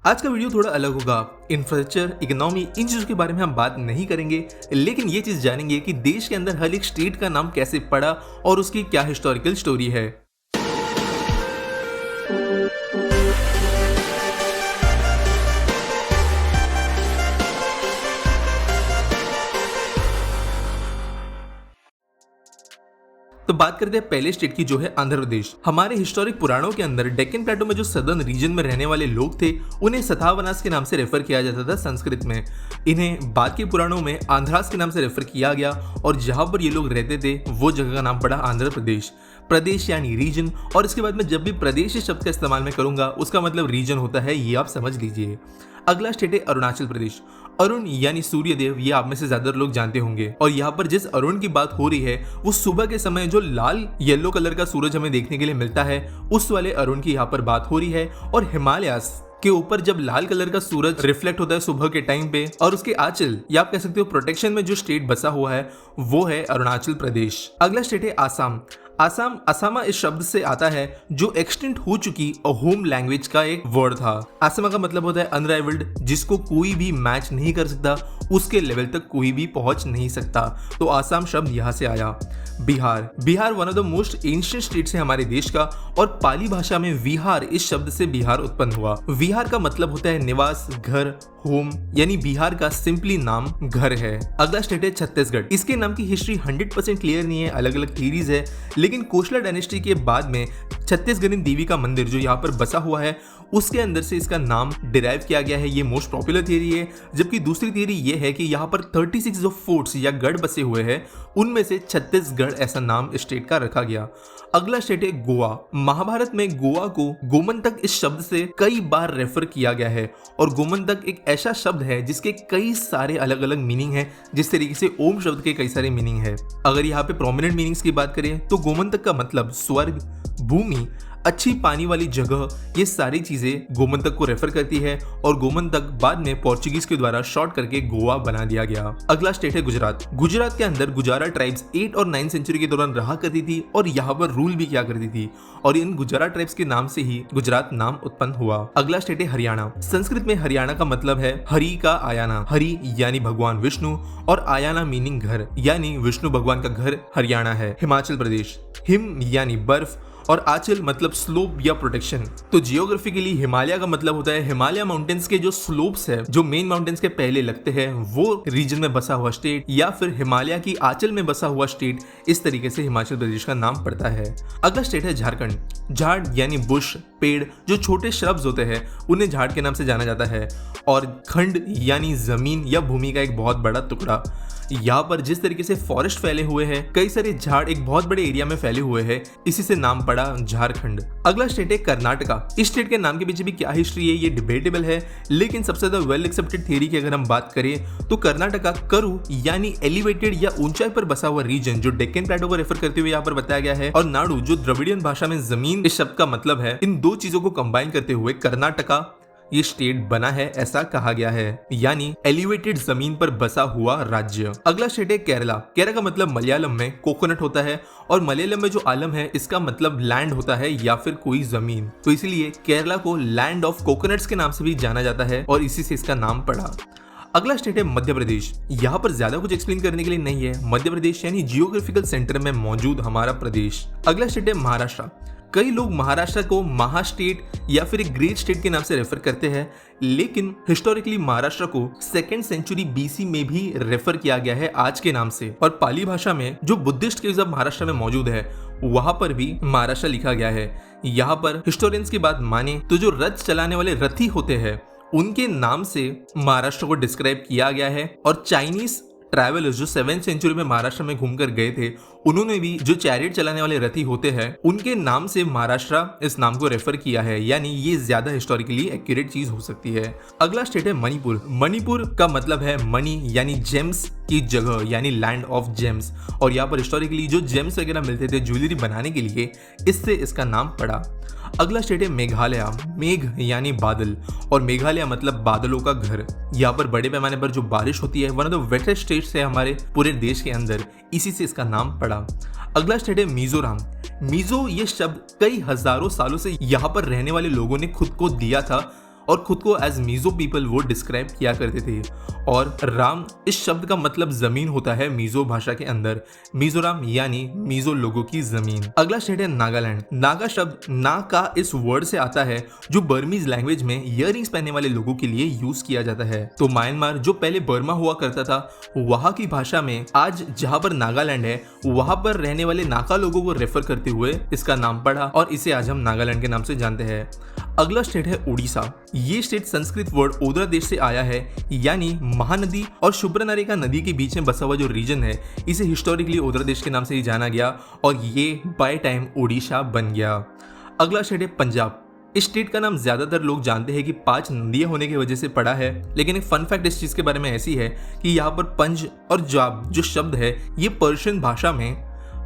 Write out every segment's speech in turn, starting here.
आज का वीडियो थोड़ा अलग होगा। इंफ्रास्ट्रक्चर, इकोनॉमी, इन चीजों के बारे में हम बात नहीं करेंगे, लेकिन ये चीज जानेंगे कि देश के अंदर हर एक स्टेट का नाम कैसे पड़ा और उसकी क्या हिस्टोरिकल स्टोरी है। तो बात करते हैं पहले स्टेट की, जो है आंध्र प्रदेश। हमारे हिस्टोरिक पुराणों के अंदर डेक्कन प्लेटो में जो सदर्न रीजन में रहने वाले लोग थे, उन्हें सतावनास के नाम से रेफर किया जाता था संस्कृत में। इन्हें बाद के पुराणों में आंध्रास के नाम से रेफर किया गया और जहां पर ये लोग रहते थे वो जगह का नाम पड़ा आंध्र प्रदेश। प्रदेश यानी रीजन, और इसके बाद में जब भी प्रदेश इस शब्द का इस्तेमाल में करूंगा उसका मतलब रीजन होता है, ये आप समझ लीजिए। अगला स्टेट है अरुणाचल प्रदेश। अरुण यानी सूर्यदेव, ये आप में से ज्यादा लोग जानते होंगे। और यहाँ पर जिस अरुण की बात हो रही है वो सुबह के समय जो लाल येलो कलर का सूरज हमें देखने के लिए मिलता है, उस वाले अरुण की यहाँ पर बात हो रही है। और हिमालयास के ऊपर जब लाल कलर का सूरज रिफ्लेक्ट होता है सुबह के टाइम पे, और उसके आंचल या आप कह सकते हो प्रोटेक्शन में जो स्टेट बसा हुआ है वो है अरुणाचल प्रदेश। अगला स्टेट है आसाम। आसाम, असामा इस शब्द से आता है जो एक्सटेंट हो चुकी होम लैंग्वेज का एक वर्ड था। आसामा का मतलब होता है अनराइवल्ड, जिसको कोई भी मैच नहीं कर सकता, उसके लेवल तक कोई भी पहुंच नहीं सकता। तो आसाम शब्द यहाँ से आया। Bihar, Bihar one of the most ancient states है हमारे देश का, और पाली भाषा में विहार इस शब्द से बिहार उत्पन्न हुआ। विहार का मतलब होता है निवास, घर, होम, यानी बिहार का सिंपली नाम घर है। अगला स्टेट है छत्तीसगढ़। इसके नाम की हिस्ट्री 100% क्लियर नहीं है, अलग अलग थीरीज है, लेकिन कोशला डायनेस्टी के बाद में छत्तीसगढ़ी देवी का मंदिर जो यहाँ पर बसा हुआ है, उसके अंदर से इसका नाम डिराइव किया गया है। ये मोस्ट पॉपुलर थियरी है। जबकि दूसरी थियरी ये है कि यहाँ पर 36 जो फोर्ट्स या गढ़ बसे हुए हैं, उनमें से छत्तीसगढ़ ऐसा नाम स्टेट का रखा गया। अगला स्टेट है गोवा। महाभारत में गोवा को गोमंतक इस शब्द से कई बार रेफर किया गया है, और गोमंतक एक ऐसा शब्द है जिसके कई सारे अलग अलग मीनिंग है, जिस तरीके से ओम शब्द के कई सारे मीनिंग है। अगर यहाँ पे प्रोमिनेंट मीनिंग्स की बात करें तो गोमंतक का मतलब स्वर्ग, भूमि, अच्छी पानी वाली जगह, ये सारी चीजें गोमंतक को रेफर करती है। और गोमंतक बाद में पोर्चुगीज के द्वारा शॉर्ट करके गोवा बना दिया गया। अगला स्टेट है गुजरात। गुजरात के अंदर गुजारा ट्राइब्स 8 और 9 सेंचुरी के दौरान रहा करती थी और यहाँ पर रूल भी किया करती थी, और इन गुजारा ट्राइब्स के नाम से ही गुजरात नाम उत्पन्न हुआ। अगला स्टेट है हरियाणा। संस्कृत में हरियाणा का मतलब है हरि का आयाना। हरि यानी भगवान विष्णु, और आयाना मीनिंग घर, यानी विष्णु भगवान का घर हरियाणा है। हिमाचल प्रदेश। हिम यानी बर्फ, और आंचल मतलब स्लोप या प्रोटेक्शन। तो जियोग्राफिकली हिमालय का मतलब होता है हिमालय माउंटेन्स के जो स्लोप्स है, जो मेन माउंटेन्स के पहले लगते हैं, वो रीजन में बसा हुआ स्टेट, या फिर हिमालय की आंचल में बसा हुआ स्टेट। इस तरीके से हिमाचल प्रदेश का नाम पड़ता है। अगला स्टेट है झारखंड। झाड़ यानी बुश, पेड़, जो छोटे श्रब्स होते हैं उन्हें झाड़ के नाम से जाना जाता है। और खंड यानी जमीन या भूमि का एक बहुत बड़ा टुकड़ा। यहाँ पर जिस तरीके से फॉरेस्ट फैले हुए हैं, कई सारे झाड़ एक बहुत बड़े एरिया में फैले हुए हैं, इसी से नाम पड़ा झारखंड। अगला स्टेट है कर्नाटका। इस स्टेट के नाम के पीछे भी क्या हिस्ट्री है ये डिबेटेबल है, लेकिन सबसे ज्यादा वेल एक्सेप्टेड थ्योरी की अगर हम बात करें तो कर्नाटका करु यानी एलिवेटेड या ऊंचाई पर बसा हुआ रीजन, जो डेक्कन प्लेटो को रेफर करते हुए यहाँ पर बताया गया है, और नाडु जो द्रविडियन भाषा में जमीन इस शब्द का मतलब है। इन दो चीजों को कंबाइन करते हुए कर्नाटका ये स्टेट बना है, ऐसा कहा गया है, यानी एलिवेटेड जमीन पर बसा हुआ राज्य। अगला स्टेट है केरला। केरला का मतलब मलयालम में कोकोनट होता है, और मलयालम में जो आलम है इसका मतलब लैंड होता है या फिर कोई जमीन। तो इसलिए केरला को लैंड ऑफ कोकोनट्स के नाम से भी जाना जाता है, और इसी से इसका नाम पड़ा। अगला स्टेट है मध्य प्रदेश। यहाँ पर ज्यादा कुछ एक्सप्लेन करने के लिए नहीं है। मध्य प्रदेश यानी जियोग्राफिकल सेंटर में मौजूद हमारा प्रदेश। अगला स्टेट है महाराष्ट्र। कई लोग महाराष्ट्र को महा स्टेट या फिर एक ग्रेट स्टेट के नाम से रेफर करते हैं, लेकिन हिस्टोरिकली महाराष्ट्र को 2nd सेंचुरी BC में भी रेफर किया गया है आज के नाम से। और पाली भाषा में जो बुद्धिस्ट केव्स अब महाराष्ट्र में मौजूद है, वहां पर भी महाराष्ट्र लिखा गया है। यहाँ पर हिस्टोरियंस की बात माने तो जो रथ चलाने वाले रथी होते हैं, उनके नाम से महाराष्ट्र को डिस्क्राइब किया गया है। और चाइनीज ट्रैवलर्स जो 7th सेंचुरी में महाराष्ट्र में घूमकर गए थे, उन्होंने भी जो चैरियट चलाने वाले रथी होते हैं, उनके नाम से महाराष्ट्र इस नाम को रेफर किया है, यानी ये ज्यादा हिस्टोरिकली एक्यूरेट चीज हो सकती है। अगला स्टेट है मणिपुर। मणिपुर का मतलब है मणि यानी जेम्स की जगह, यानी लैंड ऑफ जेम्स, और यहाँ पर हिस्टोरिकली जो जेम्स वगैरह मिलते थे ज्वेलरी बनाने के लिए, इससे इसका नाम पड़ा। अगला स्टेट है मेघालय। मेघ यानी बादल, और मेघालय मतलब बादलों का घर। यहाँ पर बड़े पैमाने पर जो बारिश होती है, one of the wettest states है हमारे पूरे देश के अंदर, इसी से इसका नाम पड़ा। अगला स्टेट है मिजोरम। मिजो ये शब्द कई हजारों सालों से यहाँ पर रहने वाले लोगों ने खुद को दिया था, और खुद को एज मीजो पीपल वो डिस्क्राइब किया करते थे। और राम इस शब्द का मतलब जमीन होता है मीजो भाषा के अंदर, मिजोरम यानी मीजो लोगों की जमीन। अगला स्टेट है नागालैंड। नागा शब्द ना का इस वर्ड से आता है जो बर्मीज लैंग्वेज में इयररिंग्स पहनने वाले लोगों के लिए यूज किया जाता है। तो म्यांमार जो पहले बर्मा हुआ करता था, वहां की भाषा में आज जहां पर नागालैंड है वहां पर रहने वाले नाका लोगों को रेफर करते हुए इसका नाम पड़ा और इसे आज हम नागालैंड के नाम से जानते हैं। अगला स्टेट है उड़ीसा। ये स्टेट संस्कृत वर्ड ओद्रा देश से आया है, यानी महानदी और शुभ्रनरेगा नदी के बीच में बसा हुआ जो रीजन है इसे हिस्टोरिकली ओद्रा देश के नाम से ही जाना गया और ये बाय टाइम उड़ीसा बन गया। अगला स्टेट है पंजाब। इस स्टेट का नाम ज्यादातर लोग जानते हैं कि 5 नदियां होने की वजह से पड़ा है, लेकिन एक फन फैक्ट इस चीज के बारे में ऐसी है कि यहाँ पर पंज और जाब जो शब्द है ये पर्शियन भाषा में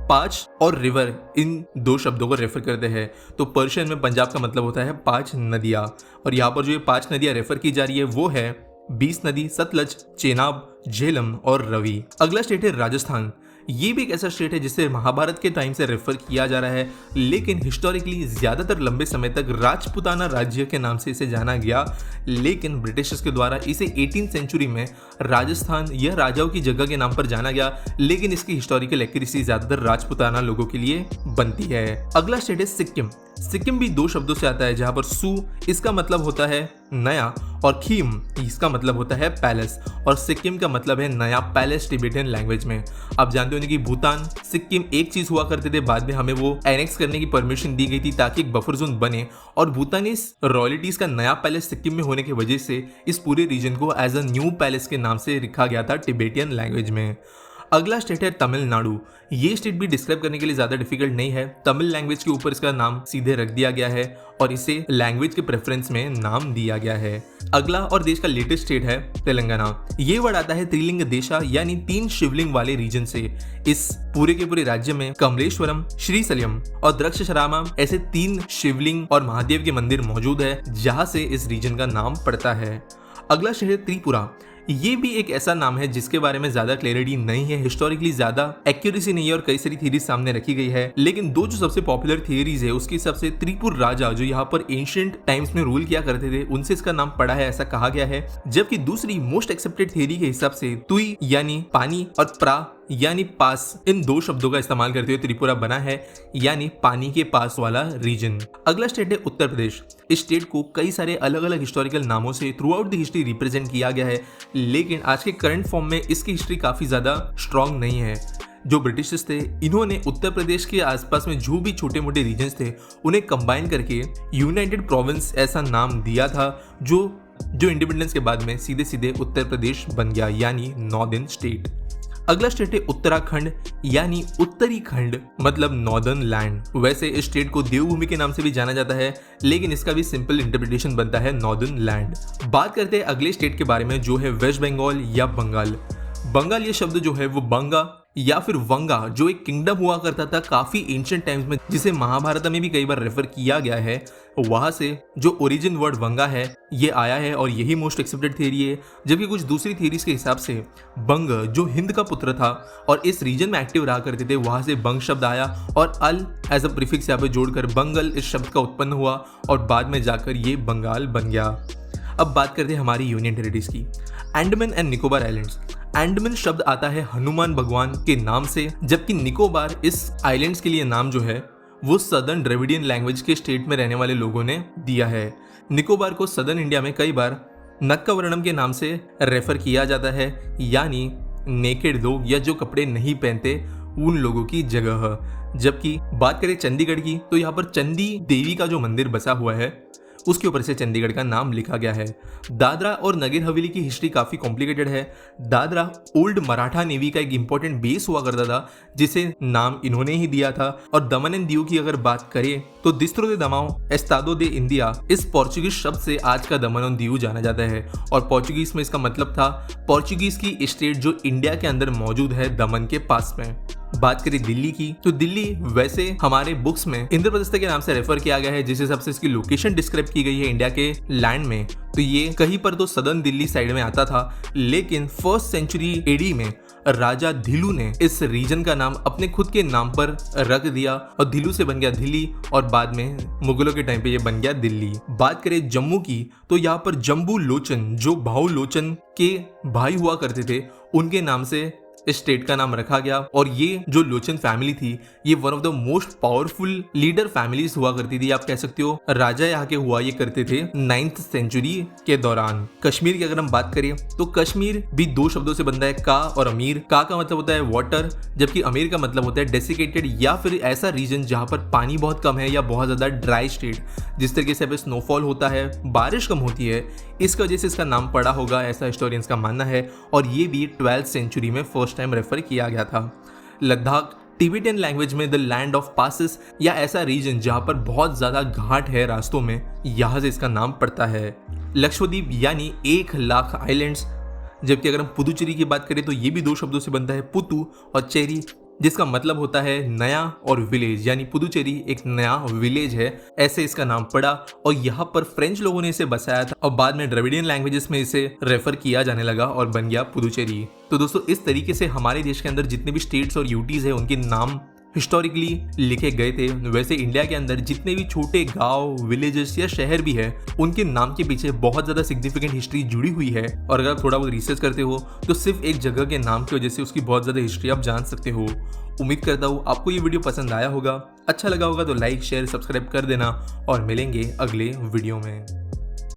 5 और रिवर इन 2 शब्दों को रेफर करते हैं। तो पर्शियन में पंजाब का मतलब होता है 5 नदियां, और यहाँ पर जो ये 5 नदियां रेफर की जा रही है वो है 20 नदी, सतलज, चेनाब, झेलम और रवि। अगला स्टेट है राजस्थान। ये भी एक ऐसा स्टेट है जिसे महाभारत के टाइम से रेफर किया जा रहा है, लेकिन हिस्टोरिकली ज्यादातर लंबे समय तक राजपुताना राज्य के नाम से इसे जाना गया, लेकिन ब्रिटिशर्स के द्वारा इसे 18th सेंचुरी में राजस्थान या राजाओं की जगह के नाम पर जाना गया, लेकिन इसकी हिस्टोरिकल एक्यूरेसी ज्यादातर राजपुताना लोगों के लिए बनती है। अगला स्टेट है सिक्किम। सिक्किम भी 2 शब्दों से आता है, जहां पर सु इसका मतलब होता है नया और खीम इसका मतलब होता है पैलेस, और सिक्किम का मतलब है नया पैलेस टिबेटियन लैंग्वेज में। आप जानते हो कि भूटान सिक्किम एक चीज हुआ करते थे, बाद में हमें वो एनेक्स करने की परमिशन दी गई थी ताकि एक बफर जोन बने, और भूटानीज रॉयल्टीज का नया पैलेस सिक्किम में होने की वजह से इस पूरे रीजन को एज अ न्यू पैलेस के नाम से लिखा गया था टिबेटियन लैंग्वेज में। अगला स्टेट है तमिलनाडु। ये स्टेट भी डिस्क्राइब करने के लिए ज्यादा डिफिकल्ट नहीं है, तमिल लैंग्वेज के ऊपर इसका नाम सीधे रख दिया गया है और इसे लैंग्वेज के प्रेफरेंस में नाम दिया गया है। अगला और देश का लेटेस्ट स्टेट है तेलंगाना। ये वर्ड आता है त्रिलिंग देशा यानी 3 शिवलिंग वाले रीजन से। इस पूरे के पूरे राज्य में कमलेश्वरम, श्रीशैलम और द्रक्षरामा ऐसे 3 शिवलिंग और महादेव के मंदिर मौजूद है, जहां से इस रीजन का नाम पड़ता है। अगला शहर त्रिपुरा। ये भी एक ऐसा नाम है जिसके बारे में ज्यादा क्लैरिटी नहीं है, हिस्टोरिकली ज्यादा एक्यूरेसी नहीं है और कई सारी थ्योरीज सामने रखी गई है, लेकिन 2 जो सबसे पॉपुलर थ्योरीज है उसके हिसाब से त्रिपुर राजा जो यहाँ पर एंशिएंट टाइम्स में रूल किया करते थे उनसे इसका नाम पड़ा है, ऐसा कहा गया है। जबकि दूसरी मोस्ट एक्सेप्टेड थ्योरी के हिसाब से तुई यानी पानी और प्रा यानी पास, इन 2 शब्दों का इस्तेमाल करते हुए त्रिपुरा बना है, यानी पानी के पास वाला रीजन। अगला स्टेट है उत्तर प्रदेश। इस स्टेट को कई सारे अलग अलग हिस्टोरिकल नामों से through out the history represent किया गया है, लेकिन आज के करंट फॉर्म में इसकी हिस्ट्री काफी ज्यादा स्ट्रॉन्ग नहीं है। जो ब्रिटिशर्स थे इन्होंने उत्तर प्रदेश के आसपास में जो भी छोटे मोटे रीजन्स थे उन्हें कंबाइन करके यूनाइटेड प्रोविंस ऐसा नाम दिया था, जो इंडिपेंडेंस के बाद में सीधे सीधे उत्तर प्रदेश बन गया, यानी नॉर्दर्न स्टेट। अगला स्टेट है उत्तराखंड यानी उत्तरी खंड मतलब नॉर्दर्न लैंड। वैसे इस स्टेट को देवभूमि के नाम से भी जाना जाता है, लेकिन इसका भी सिंपल इंटरप्रिटेशन बनता है नॉर्दर्न लैंड। बात करते हैं अगले स्टेट के बारे में जो है वेस्ट बंगाल या बंगाल। बंगाल ये शब्द जो है वो बंगा या फिर वंगा जो एक किंगडम हुआ करता था काफी एंशिएंट टाइम्स में, जिसे महाभारत में भी कई बार रेफर किया गया है, वहां से जो ओरिजिन वर्ड वंगा है ये आया है और यही मोस्ट एक्सेप्टेड थ्योरी है। जबकि कुछ दूसरी थ्योरीज के हिसाब से बंग जो हिंद का पुत्र था और इस रीजन में एक्टिव रहा करते थे, वहां से बंग शब्द आया और अल एज अ प्रीफिक्स यहाँ पे जोड़कर बंगल इस शब्द का उत्पन्न हुआ और बाद में जाकर ये बंगाल बन गया। अब बात करते हैं हमारी यूनियन टेरिटरीज की। Andaman and Nicobar islands. अंडमान शब्द आता है हनुमान भगवान के नाम से, जबकि निकोबार इस आइलैंड्स के लिए नाम जो है वो सदर्न द्रविडियन लैंग्वेज के स्टेट में रहने वाले लोगों ने दिया है। निकोबार को सदर्न इंडिया में कई बार नक्कावरणम के नाम से रेफर किया जाता है, यानी नेकेड लोग या जो कपड़े नहीं पहनते उन लोगों की जगह। जबकि बात करें चंडीगढ़ की तो यहाँ पर चंडी देवी का जो मंदिर बसा हुआ है उसके ऊपर से चंडीगढ़ का नाम लिखा गया है। दादरा और नगर हवेली की हिस्ट्री काफी कॉम्प्लिकेटेड है। दादरा ओल्ड मराठा नेवी का एक इंपॉर्टेंट बेस हुआ करता था जिसे नाम इन्होंने ही दिया था। और दमन एंड दीव की अगर बात करें तो दिस्त्रो दे दमाओ एस्तादो दे इंडिया इस पोर्चुगीज शब्द से आज का दमन और दीव जाना जाता है, और पोर्चुगीज में इसका मतलब था पोर्चुगीज की स्टेट जो इंडिया के अंदर मौजूद है दमन के पास में। बात करें दिल्ली की तो दिल्ली वैसे हमारे बुक्स में इंद्रप्रस्थ के नाम से रेफर किया गया है, जिस हिसाब से इसकी लोकेशन डिस्क्राइब की गई है इंडिया के लैंड में, तो ये कहीं पर तो सदर्न दिल्ली साइड में आता था, लेकिन 1st सेंचुरी एडी में राजा धिलु ने इस रीजन का नाम अपने खुद के नाम पर रख दिया और धिलु से बन गया दिल्ली और बाद में मुगलों के टाइम पे ये बन गया दिल्ली। बात करें जम्मू की तो यहाँ पर जम्बू लोचन जो भाऊ लोचन के भाई हुआ करते थे उनके नाम से इस स्टेट का नाम रखा गया। और ये जो लोचन फैमिली थी ये one of the most powerful leader families हुआ करती थी, आप कह सकते हो राजा यहाँ के हुआ ये करते थे 9th सेंचुरी के दौरान। कश्मीर की अगर हम बात करें तो कश्मीर भी दो शब्दों से बनता है, का और अमीर। का मतलब होता है वाटर, जबकि अमीर का मतलब होता है डेसिकेटेड या फिर ऐसा रीजन जहाँ पर पानी बहुत कम है या बहुत ज्यादा ड्राई स्टेट। जिस तरीके से स्नोफॉल होता है, बारिश कम होती है, इस वजह से इसका नाम पड़ा होगा, ऐसा हिस्टोरियंस का मानना है। और ये भी 12th सेंचुरी में फर्स्ट टाइम रेफर किया गया था। लद्दाख टिबेटियन लैंग्वेज में द लैंड ऑफ पासेस या ऐसा रीजन जहां पर बहुत ज्यादा घाट है रास्तों में, यहां से इसका नाम पड़ता है। लक्षद्वीप यानी 1,00,000 आइलैंड्स, जबकि अगर हम पुदुचेरी की बात करें तो ये भी दो शब्दों से बनता है, पुतु और चेरी, जिसका मतलब होता है नया और विलेज, यानी पुदुचेरी एक नया विलेज है, ऐसे इसका नाम पड़ा। और यहाँ पर फ्रेंच लोगों ने इसे बसाया था और बाद में द्रविडियन लैंग्वेजेस में इसे रेफर किया जाने लगा और बन गया पुदुचेरी। तो दोस्तों इस तरीके से हमारे देश के अंदर जितने भी स्टेट्स और यूटीज है उनके नाम हिस्टोरिकली लिखे गए थे। वैसे इंडिया के अंदर जितने भी छोटे गांव, विलेजेस या शहर भी है उनके नाम के पीछे बहुत ज़्यादा सिग्निफिकेंट हिस्ट्री जुड़ी हुई है। और अगर आप थोड़ा बहुत रिसर्च करते हो तो सिर्फ एक जगह के नाम की वजह से उसकी बहुत ज़्यादा हिस्ट्री आप जान सकते हो। उम्मीद करता हूँ आपको ये वीडियो पसंद आया होगा। अच्छा लगा होगा तो लाइक, शेयर, सब्सक्राइब कर देना और मिलेंगे अगले वीडियो में।